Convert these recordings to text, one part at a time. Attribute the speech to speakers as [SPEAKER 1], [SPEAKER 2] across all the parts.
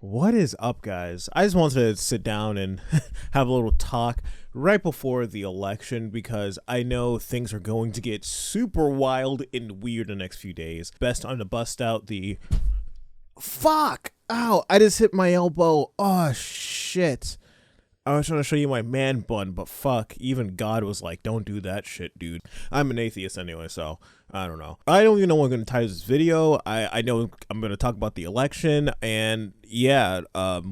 [SPEAKER 1] What is up, guys? I just wanted to sit down and have a little talk right before the election because I know things are going to get super wild and weird the next few days. Best time to bust out the... Fuck! Ow! I just hit my elbow. Oh, shit. I was trying to show you my man bun, but fuck, even God was like, don't do that shit, dude. I'm an atheist anyway, so I don't know. I don't even know what I'm going to title this video. I know I'm going to talk about the election, and yeah,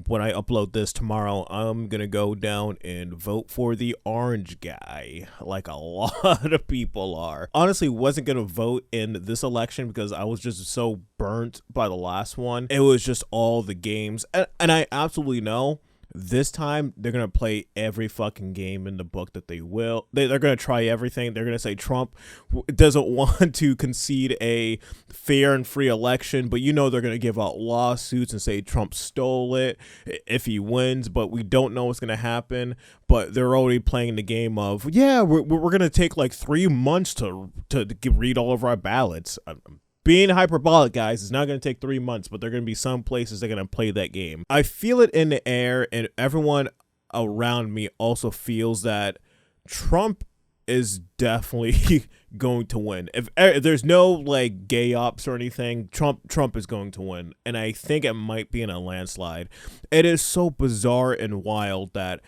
[SPEAKER 1] when I upload this tomorrow, I'm going to go down and vote for the orange guy, like a lot of people are. Honestly, wasn't going to vote in this election because I was just so burnt by the last one. It was just all the games, and I absolutely know this time they're gonna play every fucking game in the book that they will. They're gonna try everything. They're gonna say Trump doesn't want to concede a fair and free election, but you know they're gonna give out lawsuits and say Trump stole it if he wins. But we don't know what's gonna happen. But they're already playing the game of, yeah, we're gonna take like 3 months to read all of our ballots. Being hyperbolic, guys, is not going to take 3 months, but there are going to be some places they're going to play that game. I feel it in the air, and everyone around me also feels that Trump is definitely going to win. If there's no like gay ops or anything, Trump is going to win, and I think it might be in a landslide. It is so bizarre and wild that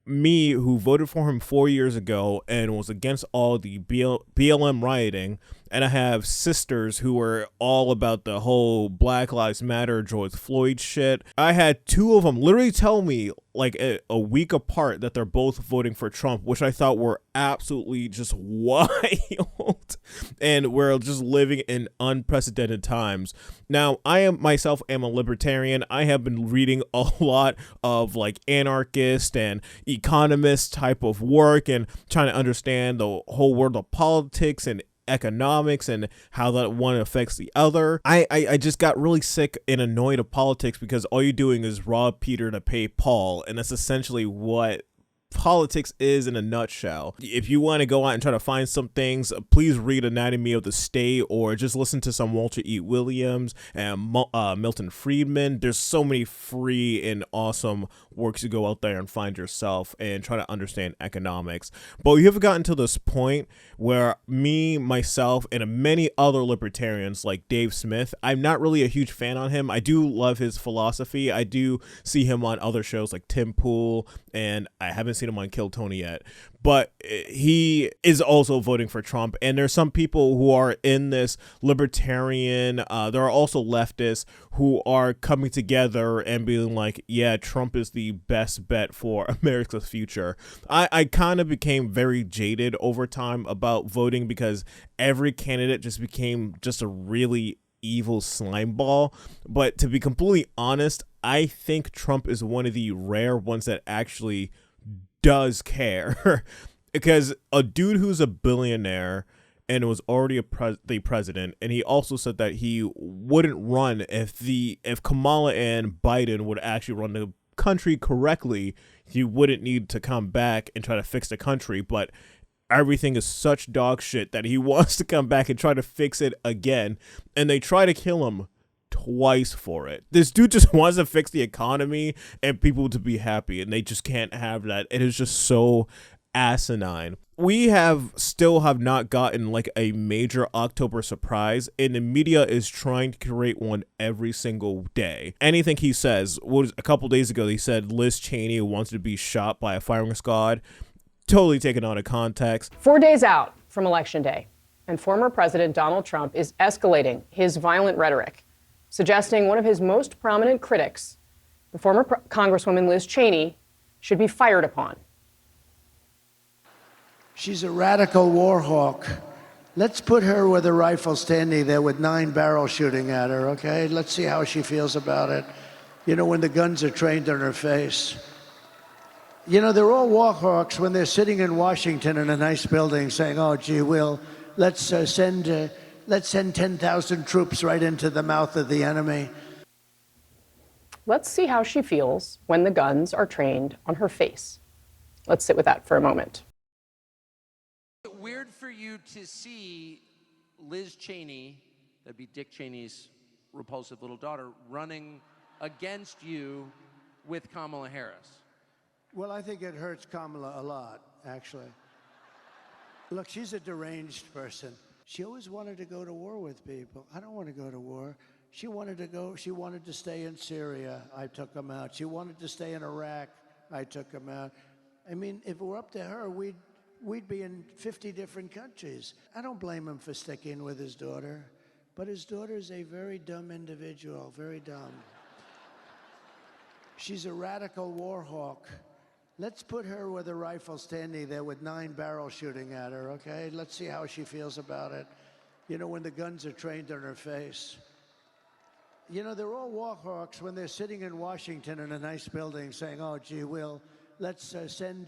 [SPEAKER 1] me, who voted for him 4 years ago and was against all the BLM rioting, and I have sisters who were all about the whole Black Lives Matter, George Floyd shit. I had 2 of them literally tell me like a week apart that they're both voting for Trump, which I thought were absolutely just wild. And we're just living in unprecedented times. Now, I myself am a libertarian. I have been reading a lot of like anarchist and economist type of work and trying to understand the whole world of politics and economics and how that one affects the other. I just got really sick and annoyed of politics because all you're doing is rob Peter to pay Paul, and that's essentially what politics is in a nutshell. If you want to go out and try to find some things, please read Anatomy of the State or just listen to some Walter E. Williams and Milton Friedman. There's so many free and awesome works to go out there and find yourself and try to understand economics. But we have gotten to this point where me, myself, and many other libertarians like Dave Smith, I'm not really a huge fan on him. I do love his philosophy. I do see him on other shows like Tim Pool, and I haven't seen him on Kill Tony yet, but he is also voting for Trump. And there's some people who are in this libertarian, there are also leftists who are coming together and being like, yeah, Trump is the best bet for America's future. I kind of became very jaded over time about voting because every candidate just became just a really evil slime ball. But to be completely honest, I think Trump is one of the rare ones that actually does care. Because a dude who's a billionaire and was already the president, and he also said that he wouldn't run if Kamala and Biden would actually run the country correctly, he wouldn't need to come back and try to fix the country. But everything is such dog shit that he wants to come back and try to fix it again, and they try to kill him twice for it. This dude just wants to fix the economy and people to be happy, and they just can't have that. It is just so asinine. We still have not gotten like a major October surprise, and the media is trying to create one every single day. Anything he says, a couple days ago he said Liz Cheney wants to be shot by a firing squad. Totally taken out of context.
[SPEAKER 2] 4 days out from Election Day, and former President Donald Trump is escalating his violent rhetoric, suggesting one of his most prominent critics, the former Congresswoman Liz Cheney, should be fired upon.
[SPEAKER 3] She's a radical war hawk. Let's put her with a rifle standing there with 9 barrels shooting at her, okay? Let's see how she feels about it. You know, when the guns are trained on her face. You know, they're all war hawks when they're sitting in Washington in a nice building saying, oh, gee, let's send 10,000 troops right into the mouth of the enemy.
[SPEAKER 2] Let's see how she feels when the guns are trained on her face. Let's sit with that for a moment.
[SPEAKER 4] Weird for you to see Liz Cheney, that'd be Dick Cheney's repulsive little daughter, running against you with Kamala Harris?
[SPEAKER 3] Well, I think it hurts Kamala a lot, actually. Look, she's a deranged person. She always wanted to go to war with people. I don't want to go to war. She wanted to stay in Syria. I took them out. She wanted to stay in Iraq. I took them out. I mean, if it were up to her, we'd be in 50 different countries. I don't blame him for sticking with his daughter, but his daughter's a very dumb individual, very dumb. She's a radical war hawk. Let's put her with a rifle standing there with 9 barrels shooting at her, okay? Let's see how she feels about it. You know, when the guns are trained on her face. You know, they're all war hawks when they're sitting in Washington in a nice building saying, oh, gee, let's send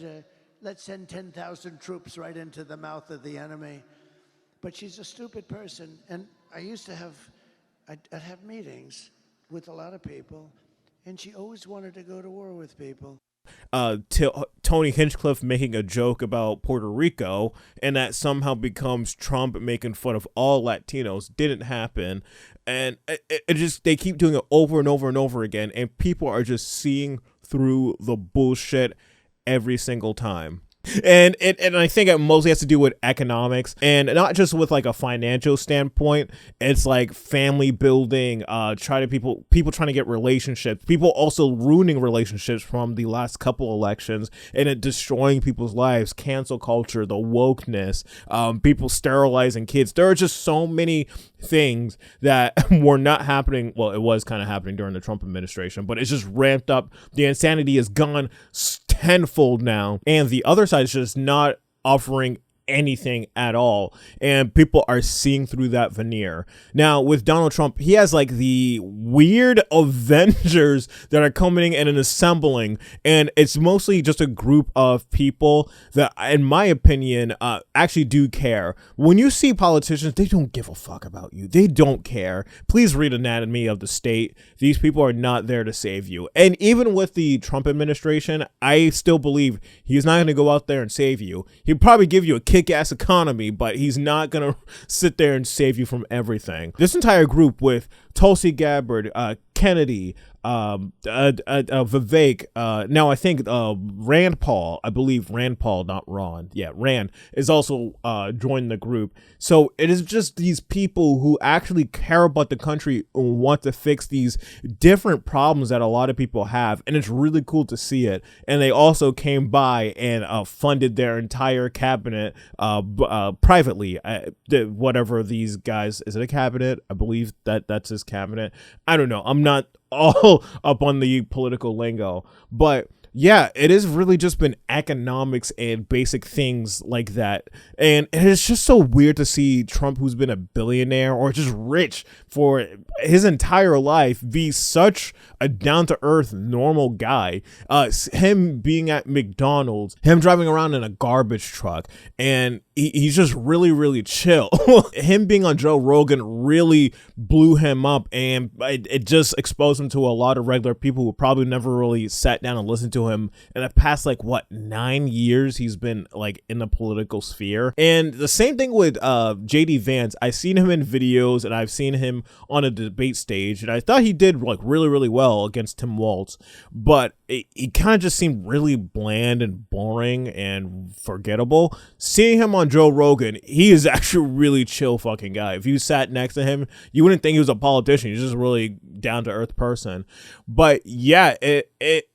[SPEAKER 3] 10,000 troops right into the mouth of the enemy. But she's a stupid person. And I used to I'd have meetings with a lot of people, and she always wanted to go to war with people.
[SPEAKER 1] Tony Hinchcliffe making a joke about Puerto Rico, and that somehow becomes Trump making fun of all Latinos, didn't happen. And it just, they keep doing it over and over and over again, and people are just seeing through the bullshit every single time. And I think it mostly has to do with economics, and not just with like a financial standpoint. It's like family building, people trying to get relationships, people also ruining relationships from the last couple elections, and it destroying people's lives, cancel culture, the wokeness, people sterilizing kids. There are just so many things that were not happening. Well, it was kind of happening during the Trump administration, but it's just ramped up. The insanity is gone tenfold now, and the other side is just not offering anything at all, and people are seeing through that veneer. Now with Donald Trump, he has like the weird Avengers that are coming in and assembling, and it's mostly just a group of people that, in my opinion, actually do care. When you see politicians, they don't give a fuck about you. They don't care. Please read Anatomy of the State. These people are not there to save you. And even with the Trump administration, I still believe he's not going to go out there and save you. He'll probably give you a kick-ass economy, but he's not gonna sit there and save you from everything. This entire group with Tulsi Gabbard, Kennedy, Vivek, now I think Rand Paul, I believe Rand Paul, not Ron, yeah, Rand is also joined the group. So it is just these people who actually care about the country and want to fix these different problems that a lot of people have, and it's really cool to see it. And they also came by and funded their entire cabinet privately. Whatever these guys, is it a cabinet? I believe that's his cabinet. I don't know. I'm not all up on the political lingo, but yeah, it has really just been economics and basic things like that. And it's just so weird to see Trump, who's been a billionaire or just rich for his entire life, be such a down-to-earth normal guy. Him being at McDonald's, him driving around in a garbage truck, and he's just really, really chill. Him being on Joe Rogan really blew him up, and it just exposed him to a lot of regular people who probably never really sat down and listened to him in the past, like, 9 years he's been like in the political sphere. And the same thing with JD Vance. I've seen him in videos, and I've seen him on a debate stage, and I thought he did like really, really well against Tim Walz, but he kind of just seemed really bland and boring and forgettable. Seeing him on Joe Rogan, he is actually a really chill fucking guy. If you sat next to him, you wouldn't think he was a politician. He's just a really down-to-earth person. But yeah, it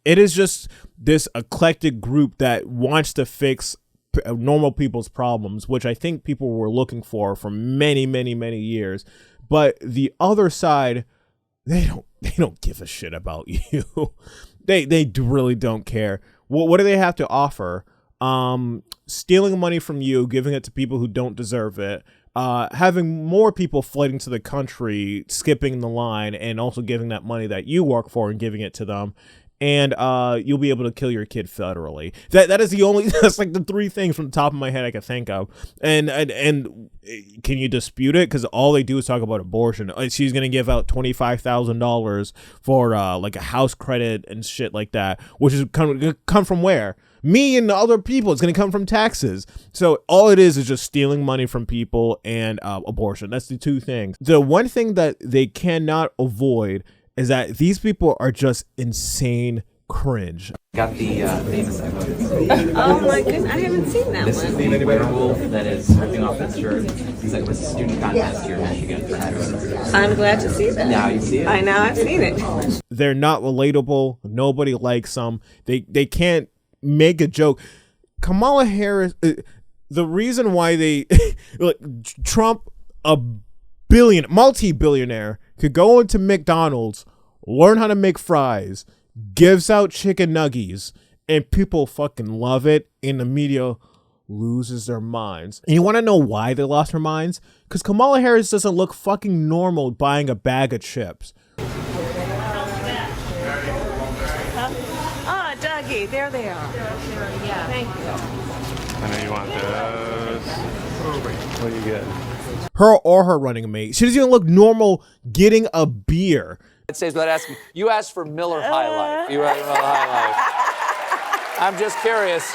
[SPEAKER 1] is just this eclectic group that wants to fix normal people's problems, which I think people were looking for many, many, many years. But the other side, they don't give a shit about you. They really don't care. What do they have to offer? Stealing money from you, giving it to people who don't deserve it, having more people flooding to the country, skipping the line, and also giving that money that you work for and giving it to them. And you'll be able to kill your kid federally. That is the only, that's like the three things from the top of my head I can think of. And can you dispute it? Because all they do is talk about abortion. She's gonna give out $25,000 for like a house credit and shit like that, which is come from where? Me and other people. It's going to come from taxes. So all it is just stealing money from people and abortion. That's the two things. The one thing that they cannot avoid is that these people are just insane cringe.
[SPEAKER 5] Got the famous
[SPEAKER 6] Oh my goodness, I haven't seen that
[SPEAKER 5] This
[SPEAKER 6] one.
[SPEAKER 5] is the werewolf that is ripping off his shirt. It's like this student contest here in Michigan.
[SPEAKER 6] I'm glad to see that.
[SPEAKER 5] Now you see it.
[SPEAKER 6] I know, I've seen it.
[SPEAKER 1] They're not relatable. Nobody likes them. They can't make a joke. Kamala Harris, the reason why they like, Trump, a multi-billionaire, could go into McDonald's, learn how to make fries, gives out chicken nuggies, and people fucking love it, and the media loses their minds. And you want to know why they lost their minds? Because Kamala Harris doesn't look fucking normal buying a bag of chips.
[SPEAKER 6] Ah, Dougie, there they are. Yeah, thank you.
[SPEAKER 7] I know you want those. What do you get?
[SPEAKER 1] Her or her running mate. She doesn't even look normal getting a beer.
[SPEAKER 8] I'd say without asking, you asked for Miller High Life. You asked Miller High Life. I'm just curious.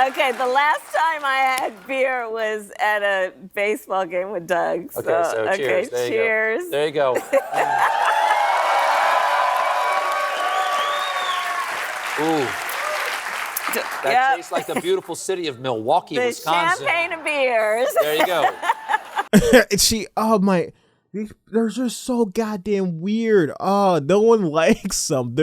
[SPEAKER 6] Okay, the last time I had beer was at a baseball game with Doug.
[SPEAKER 8] Okay, so cheers. There
[SPEAKER 6] cheers.
[SPEAKER 8] You go. There you go. Ooh. That tastes like the beautiful city of Milwaukee,
[SPEAKER 6] The
[SPEAKER 8] Wisconsin.
[SPEAKER 6] champagne of beers.
[SPEAKER 8] There you go.
[SPEAKER 1] They're just so goddamn weird. Oh, no one likes them.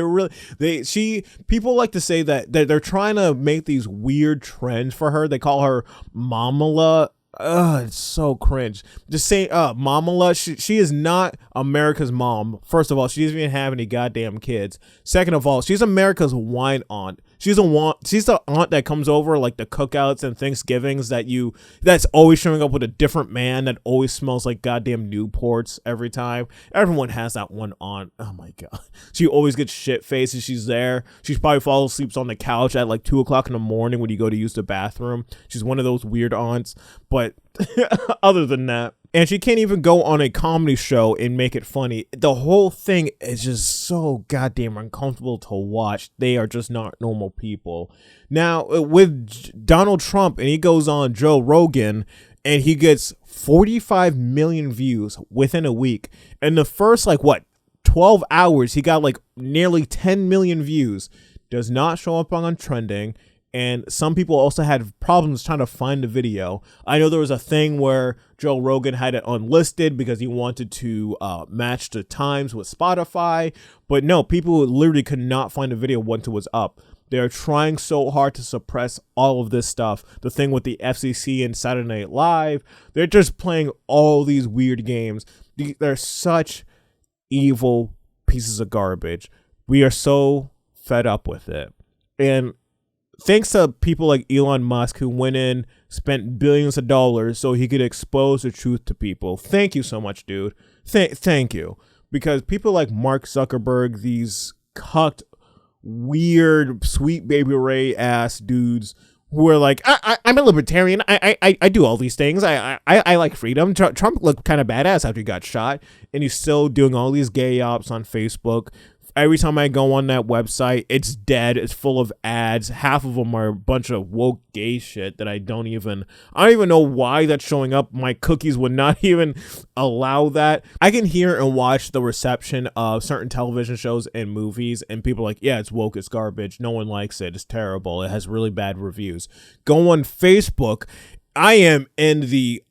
[SPEAKER 1] People like to say that they're trying to make these weird trends for her. They call her Mamala. It's so cringe. Just say Mamala. She is not America's mom. First of all, she doesn't even have any goddamn kids. Second of all, she's America's wine aunt. She's the aunt that comes over like the cookouts and Thanksgivings that's always showing up with a different man that always smells like goddamn Newports every time. Everyone has that one aunt. Oh my god. She always gets shit faced and she's there. She probably falls asleep on the couch at like 2:00 in the morning when you go to use the bathroom. She's one of those weird aunts. But other than that, and she can't even go on a comedy show and make it funny. The whole thing is just so goddamn uncomfortable to watch. They are just not normal people. Now, with Donald Trump, and he goes on Joe Rogan, and he gets 45 million views within a week. In the first, 12 hours, he got nearly 10 million views. Does not show up on trending. And some people also had problems trying to find the video. I know there was a thing where Joe Rogan had it unlisted because he wanted to match the times with Spotify. But no, people literally could not find the video once it was up. They're trying so hard to suppress all of this stuff. The thing with the FCC and Saturday Night Live. They're just playing all these weird games. They're such evil pieces of garbage. We are so fed up with it. And thanks to people like Elon Musk who went in, spent billions of dollars so he could expose the truth to people. Thank you so much, dude. Thank you. Because people like Mark Zuckerberg, these cucked, weird, sweet baby Ray ass dudes who are like, I'm a libertarian. I do all these things. I like freedom. Trump looked kind of badass after he got shot, and he's still doing all these gay ops on Facebook. Every time I go on that website, it's dead. It's full of ads. Half of them are a bunch of woke gay shit that I don't even know why that's showing up. My cookies would not even allow that. I can hear and watch the reception of certain television shows and movies, and people are like, yeah, it's woke, it's garbage. No one likes it. It's terrible. It has really bad reviews. Go on Facebook. I am in the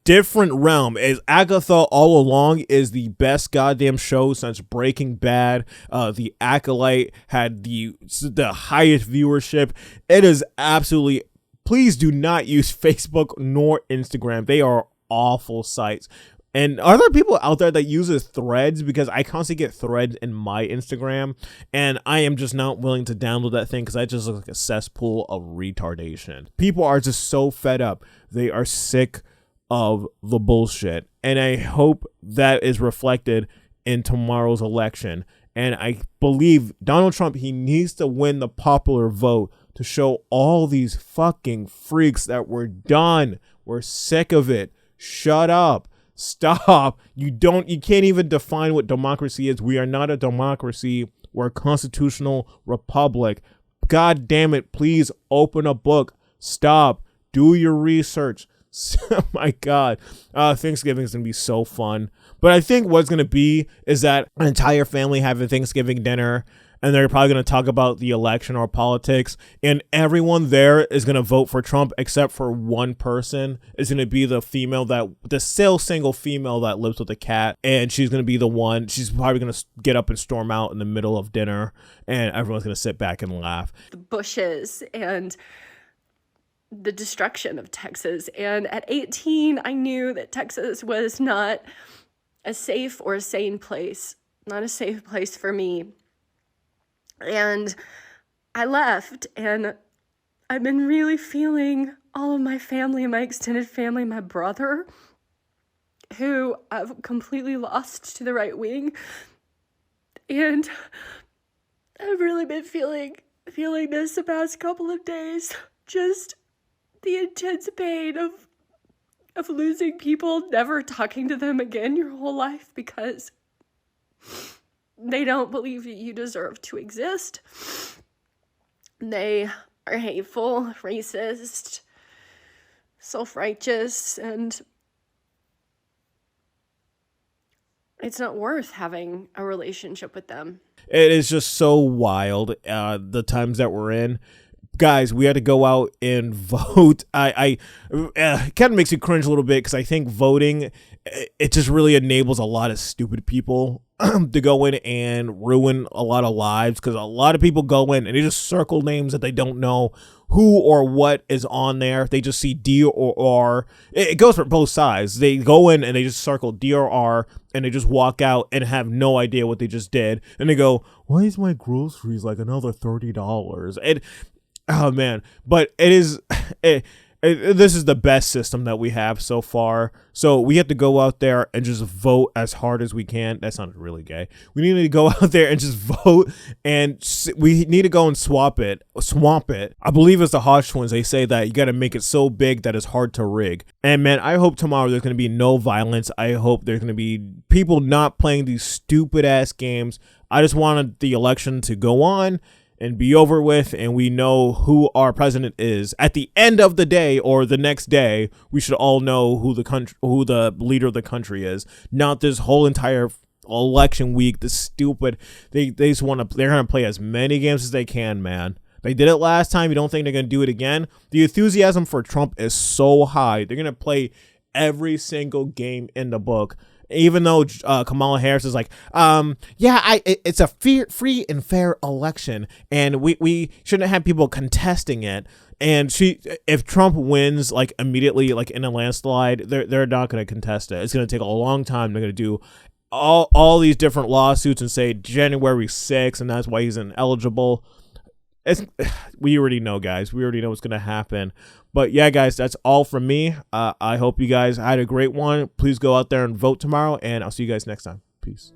[SPEAKER 1] different realm. As Agatha all along is the best goddamn show since Breaking Bad. The Acolyte had the highest viewership. It is absolutely. Please do not use Facebook nor Instagram. They are awful sites. And are there people out there that uses Threads? Because I constantly get Threads in my Instagram, and I am just not willing to download that thing because I just look like a cesspool of retardation. People are just so fed up. They are sick of the bullshit. And I hope that is reflected in tomorrow's election. And I believe Donald Trump, he needs to win the popular vote to show all these fucking freaks that we're done. We're sick of it. Shut up. Stop. You can't even define what democracy is. We are not a democracy. We're a constitutional republic. God damn it. Please open a book. Stop. Do your research. My God, Thanksgiving is gonna be so fun. But I think what's gonna be is that an entire family having Thanksgiving dinner, and they're probably gonna talk about the election or politics, and everyone there is gonna vote for Trump except for one person. Is gonna be the single female that lives with a cat, and she's gonna be the one. She's probably gonna get up and storm out in the middle of dinner, and everyone's gonna sit back and laugh.
[SPEAKER 9] The Bushes and the destruction of Texas. And at 18, I knew that Texas was not a safe or a sane place, not a safe place for me. And I left, and I've been really feeling all of my family, my extended family, my brother, who I've completely lost to the right wing. And I've really been feeling this the past couple of days, just the intense pain of losing people, never talking to them again your whole life because they don't believe that you deserve to exist. They are hateful, racist, self-righteous, and it's not worth having a relationship with them.
[SPEAKER 1] It is just so wild, the times that we're in. Guys, we had to go out and vote. It kind of makes you cringe a little bit because I think voting, it just really enables a lot of stupid people to go in and ruin a lot of lives, because a lot of people go in and they just circle names that they don't know who or what is on there. They just see D or R. It goes for both sides. They go in and they just circle D or R, and they just walk out and have no idea what they just did. And they go, why is my groceries like another $30? And oh man, but this is the best system that we have so far. So we have to go out there and just vote as hard as we can. That sounded really gay. We need to go out there and just vote, and we need to go and swamp it. I believe it's the Hodge twins. They say that you got to make it so big that it's hard to rig. And man, I hope tomorrow there's going to be no violence. I hope there's going to be people not playing these stupid ass games. I just wanted the election to go on and be over with, and we know who our president is. At the end of the day or the next day, we should all know who the leader of the country is. Not this whole entire election week. This stupid. They're gonna play as many games as they can, man. They did it last time. You don't think they're gonna do it again? The enthusiasm for Trump is so high. They're gonna play every single game in the book. Even though Kamala Harris is like, it's a free and fair election, and we shouldn't have people contesting it. And if Trump wins like immediately, like in a landslide, they're not going to contest it. It's going to take a long time. They're going to do all these different lawsuits and say January 6th, and that's why he's ineligible. We already know, guys. We already know what's going to happen. But yeah, guys, that's all from me. I hope you guys had a great one. Please go out there and vote tomorrow, and I'll see you guys next time. Peace.